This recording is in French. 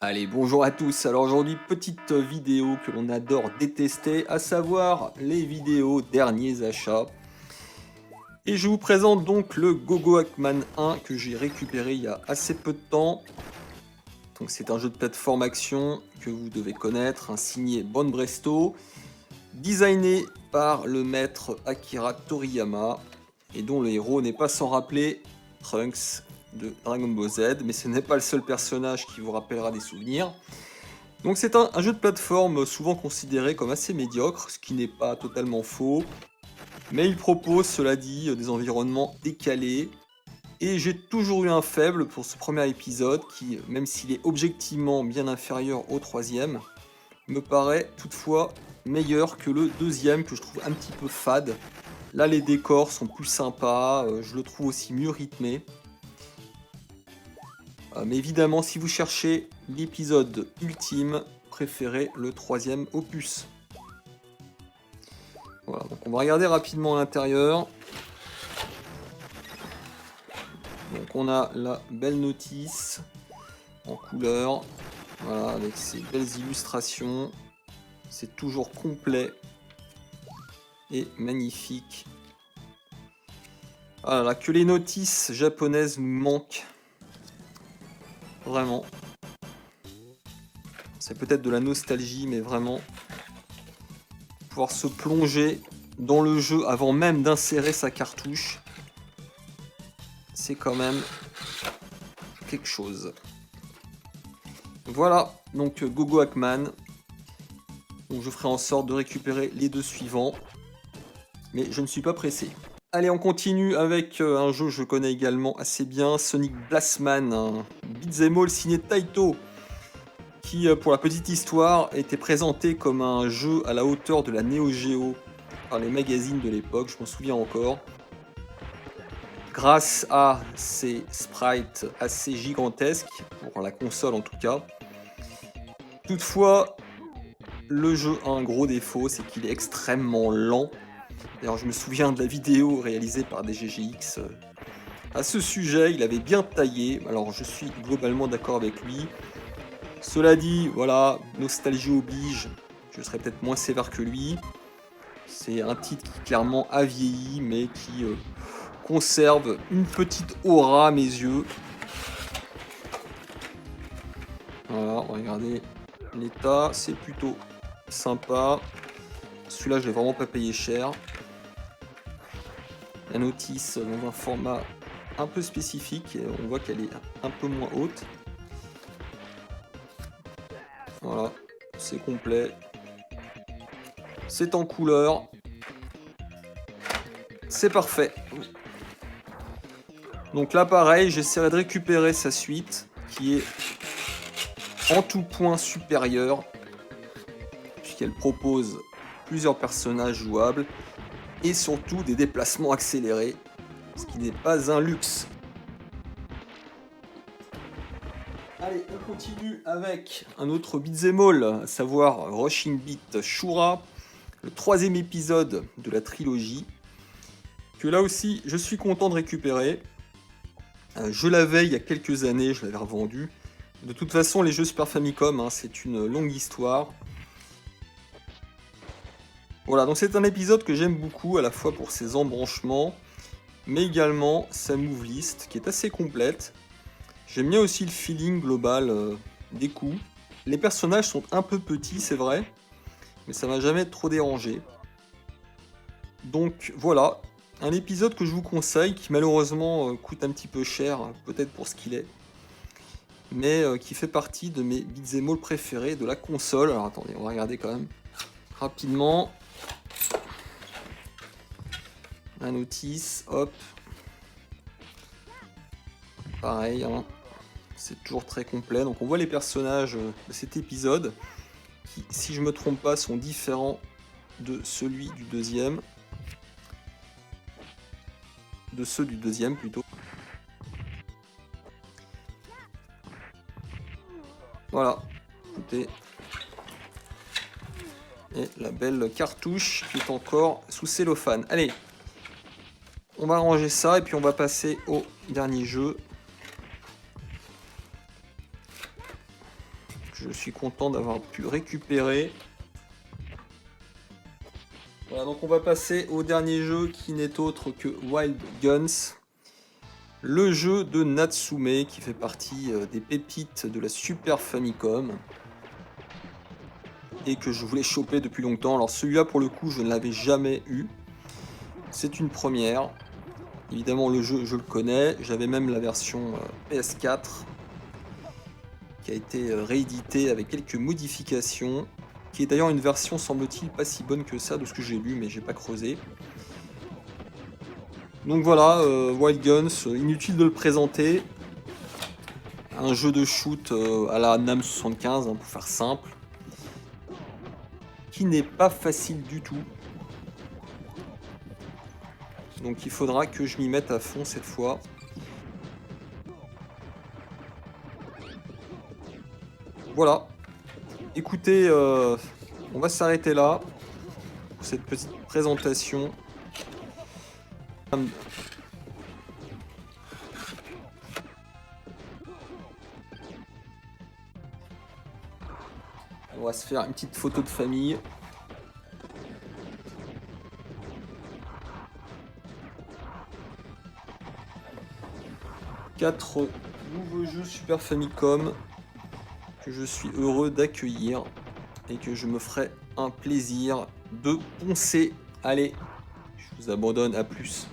Allez, bonjour à tous. Alors aujourd'hui, petite vidéo que l'on adore détester, à savoir les vidéos derniers achats. Et je vous présente donc le Gogo Hackman 1 que j'ai récupéré il y a assez peu de temps. Donc c'est un jeu de plateforme action que vous devez connaître, un signé Bon Bresto, designé par le maître Akira Toriyama et dont le héros n'est pas sans rappeler Trunks de Dragon Ball Z, mais ce n'est pas le seul personnage qui vous rappellera des souvenirs. Donc c'est un jeu de plateforme souvent considéré comme assez médiocre, ce qui n'est pas totalement faux, mais il propose, cela dit, des environnements décalés, et j'ai toujours eu un faible pour ce premier épisode qui, même s'il est objectivement bien inférieur au troisième, me paraît toutefois meilleur que le deuxième que je trouve un petit peu fade. Là les décors sont plus sympas, je le trouve aussi mieux rythmé. Mais évidemment, si vous cherchez l'épisode ultime, préférez le troisième opus. Voilà, donc on va regarder rapidement à l'intérieur. Donc on a la belle notice en couleur, voilà, avec ses belles illustrations. C'est toujours complet et magnifique. Ah là, que les notices japonaises nous manquent. Vraiment. C'est peut-être de la nostalgie, mais vraiment. Pouvoir se plonger dans le jeu avant même d'insérer sa cartouche, c'est quand même quelque chose. Voilà, donc Gogo Hackman. Donc je ferai en sorte de récupérer les deux suivants, mais je ne suis pas pressé. Allez, on continue avec un jeu que je connais également assez bien, Sonic Blastman, un beat'em all signé Taito, qui, pour la petite histoire, était présenté comme un jeu à la hauteur de la Neo Geo par les magazines de l'époque, je m'en souviens encore. Grâce à ces sprites assez gigantesques, pour la console en tout cas. Toutefois, le jeu a un gros défaut, c'est qu'il est extrêmement lent. D'ailleurs, je me souviens de la vidéo réalisée par DGGX à ce sujet, il avait bien taillé, alors je suis globalement d'accord avec lui. Cela dit, voilà, nostalgie oblige, je serais peut-être moins sévère que lui. C'est un titre qui clairement a vieilli, mais qui conserve une petite aura à mes yeux. Voilà, regardez l'état, c'est plutôt sympa. Celui-là, je l'ai vraiment pas payé cher. La notice dans un format un peu spécifique, et on voit qu'elle est un peu moins haute. Voilà, c'est complet. C'est en couleur. C'est parfait. Donc là, pareil, j'essaierai de récupérer sa suite, qui est en tout point supérieure, puisqu'elle propose plusieurs personnages jouables, et surtout des déplacements accélérés, ce qui n'est pas un luxe. Allez, on continue avec un autre beat'em all, à savoir Rushing Beat Shura, le troisième épisode de la trilogie, que là aussi je suis content de récupérer. Je l'avais il y a quelques années, je l'avais revendu. De toute façon, les jeux Super Famicom, c'est une longue histoire. Voilà, donc c'est un épisode que j'aime beaucoup, à la fois pour ses embranchements, mais également sa move list, qui est assez complète. J'aime bien aussi le feeling global des coups. Les personnages sont un peu petits, c'est vrai, mais ça m'a jamais trop dérangé. Donc voilà, un épisode que je vous conseille, qui malheureusement coûte un petit peu cher, peut-être pour ce qu'il est, mais qui fait partie de mes beat'em all préférés de la console. Alors attendez, on va regarder quand même rapidement. La notice, hop. Pareil, c'est toujours très complet. Donc on voit les personnages de cet épisode, qui, si je me trompe pas, sont différents de celui du deuxième. De ceux du deuxième plutôt. Voilà, écoutez. Et la belle cartouche qui est encore sous cellophane. Allez, on va ranger ça et puis on va passer au dernier jeu. je suis content d'avoir pu récupérer. Voilà, donc on va passer au dernier jeu qui n'est autre que Wild Guns. Le jeu de Natsume qui fait partie des pépites de la Super Famicom. Et que je voulais choper depuis longtemps. Alors celui-là pour le coup je ne l'avais jamais eu. C'est une première. Évidemment le jeu je le connais. J'avais même la version PS4 qui a été rééditée avec quelques modifications. Qui est d'ailleurs une version semble-t-il pas si bonne que ça de ce que j'ai lu mais j'ai pas creusé. Donc voilà, Wild Guns, inutile de le présenter. Un jeu de shoot à la NAM 75 hein, pour faire simple. Qui n'est pas facile du tout. Donc il faudra que je m'y mette à fond cette fois. Voilà. Écoutez, on va s'arrêter là pour cette petite présentation. On va se faire une petite photo de famille. Quatre nouveaux jeux Super Famicom que je suis heureux d'accueillir et que je me ferai un plaisir de poncer. Allez, je vous abandonne, à plus.